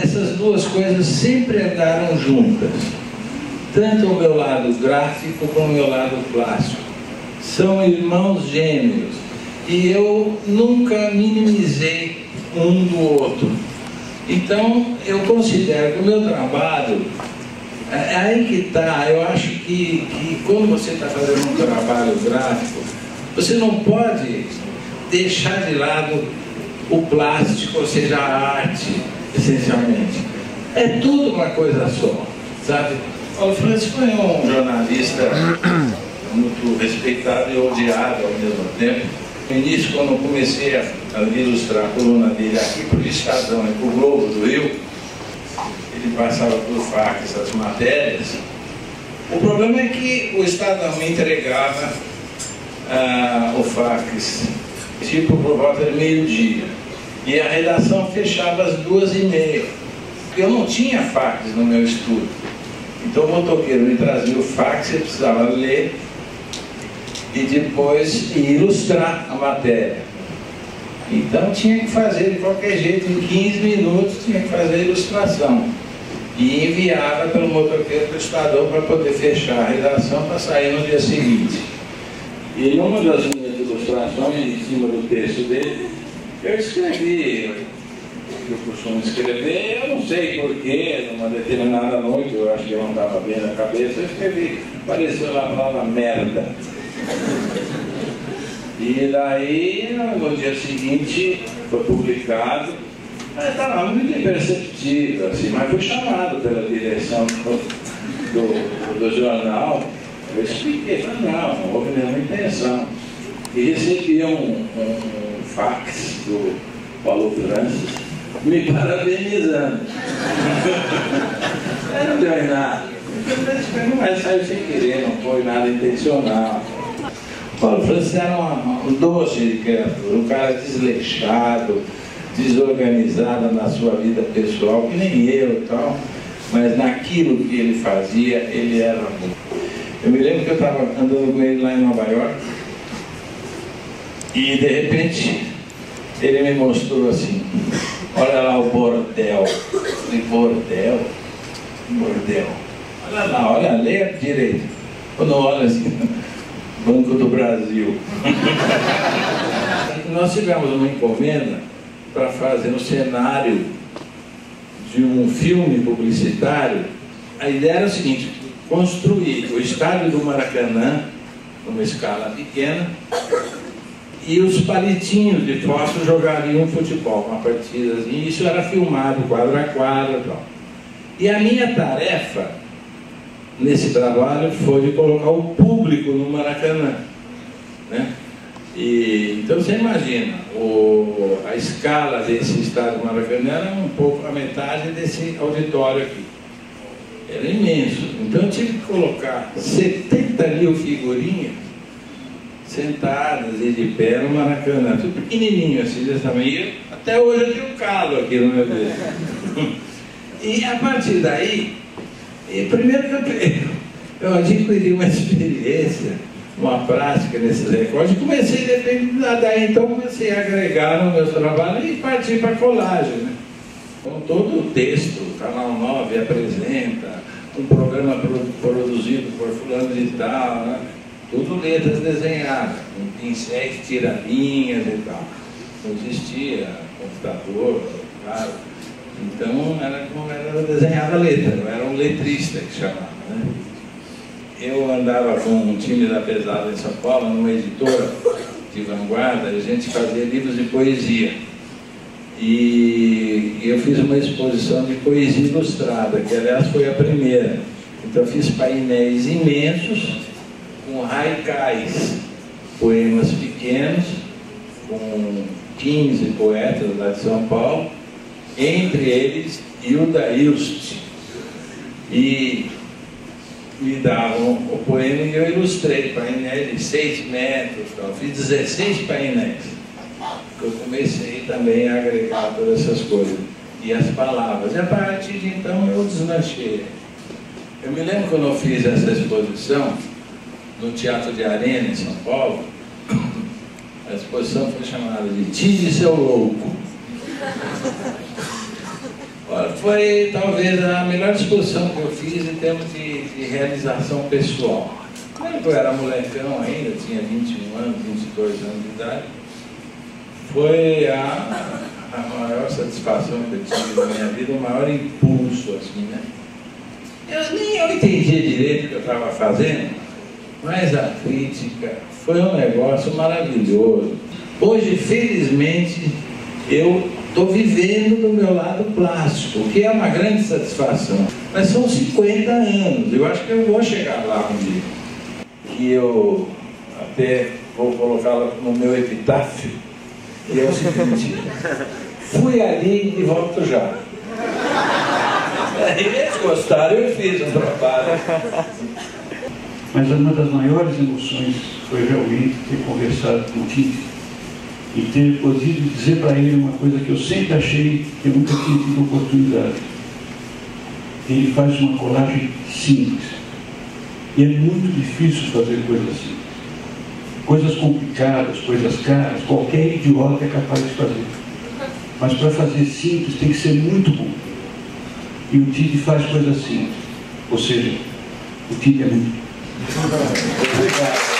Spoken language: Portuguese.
essas duas coisas sempre andaram juntas. Tanto o meu lado gráfico como o meu lado plástico. São irmãos gêmeos. E eu nunca minimizei um do outro. Então, eu considero que o meu trabalho, é aí que está, eu acho que quando você está fazendo um trabalho gráfico, você não pode deixar de lado o plástico, ou seja, a arte, essencialmente. É tudo uma coisa só, sabe? Paulo Francis foi um jornalista muito respeitado e odiado ao mesmo tempo. No início, quando eu comecei a ilustrar a coluna dele aqui para o Estadão e para o Globo do Rio, ele passava por fax as matérias. O problema é que o Estadão me entregava o fax tipo por volta de meio-dia e a redação fechava às 2h30. Eu não tinha fax no meu estúdio, então o motoqueiro me trazia o fax, eu precisava ler e depois ilustrar a matéria. Então tinha que fazer de qualquer jeito, em 15 minutos tinha que fazer a ilustração. E enviava pelo motoqueiro do Estadão para poder fechar a redação para sair no dia seguinte. E uma das minhas ilustrações, em cima do texto dele, eu escrevi o que eu costumo escrever, eu não sei porquê, numa determinada noite, eu acho que eu não estava bem na cabeça, eu escrevi, apareceu lá a palavra merda. E daí, no dia seguinte, foi publicado. Estava muito imperceptível, assim, mas fui chamado pela direção do jornal. Eu expliquei, não houve nenhuma intenção. E recebi um fax do Paulo Francis me parabenizando. Não deu em nada. Mas saiu sem querer, não foi nada intencional. Paulo Francis era um doce de criatura, um cara desleixado, desorganizado na sua vida pessoal, que nem eu e tal, mas naquilo que ele fazia, ele era bom. Eu me lembro que eu estava andando com ele lá em Nova York e de repente ele me mostrou assim, olha lá o bordel. Eu falei, bordel? Bordel. Olha lá, olha, leia direito. Quando olha assim, Banco do Brasil. Nós tivemos uma encomenda para fazer um cenário de um filme publicitário. A ideia era o seguinte, construir o estádio do Maracanã, numa escala pequena, e os palitinhos de fósforo jogariam futebol, uma partida, e isso era filmado quadro a quadro e tal. E a minha tarefa nesse trabalho foi de colocar o público no Maracanã, né? Então você imagina, a escala desse estádio Maracanã era um pouco a metade desse auditório aqui. Era imenso. Então eu tive que colocar 70 mil figurinhas sentadas e de pé no Maracanã, tudo pequenininho assim, desse tamanho. Até hoje eu tenho um calo aqui no meu dedo. E a partir daí, primeiro que eu adquiri uma experiência, uma prática nesses recortes, comecei daí então comecei a agregar no meu trabalho e partir para a colagem, né? Com todo o texto, o Canal 9 apresenta um programa produzido por fulano de tal, né? Tudo letras desenhadas, com pincéis, tiralinhas e tal. Não existia computador, claro. Então era desenhada letra, eu era um letrista que chamava, né? Eu andava com um time da Pesada em São Paulo, numa editora de vanguarda, a gente fazia livros de poesia. E eu fiz uma exposição de poesia ilustrada, que aliás foi a primeira. Então eu fiz painéis imensos, com haikais, poemas pequenos, com 15 poetas lá de São Paulo, entre eles Hilda Hilst. E me davam o poema e eu ilustrei painéis de 6 metros, então, fiz 16 painéis. Eu comecei também a agregar todas essas coisas e as palavras. E a partir de então eu deslanchei. Eu me lembro quando eu fiz essa exposição no Teatro de Arena, em São Paulo. A exposição foi chamada de Tire Seu Louco. Olha, foi talvez a melhor discussão que eu fiz em termos de realização pessoal. Quando eu era molecão ainda, tinha 21 anos, 22 anos de idade, foi a maior satisfação que eu tive na minha vida, o maior impulso, assim, né? Eu entendia direito o que eu estava fazendo, mas a crítica foi um negócio maravilhoso. Hoje, felizmente, eu estou vivendo do meu lado plástico, o que é uma grande satisfação. Mas são 50 anos, eu acho que eu vou chegar lá um dia. Que eu até vou colocá-la no meu epitáfio, e é o seguinte: fui ali e volto já. E eles gostaram, eu fiz um trabalho. Mas uma das maiores emoções foi realmente ter conversado com o Tite e ter podido dizer para ele uma coisa que eu sempre achei que eu nunca tinha tido oportunidade. Ele faz uma colagem simples. E é muito difícil fazer coisas simples. Coisas complicadas, coisas caras, qualquer idiota é capaz de fazer. Mas para fazer simples tem que ser muito bom. E o Tite faz coisas simples. Ou seja, o Tite é muito. Obrigado.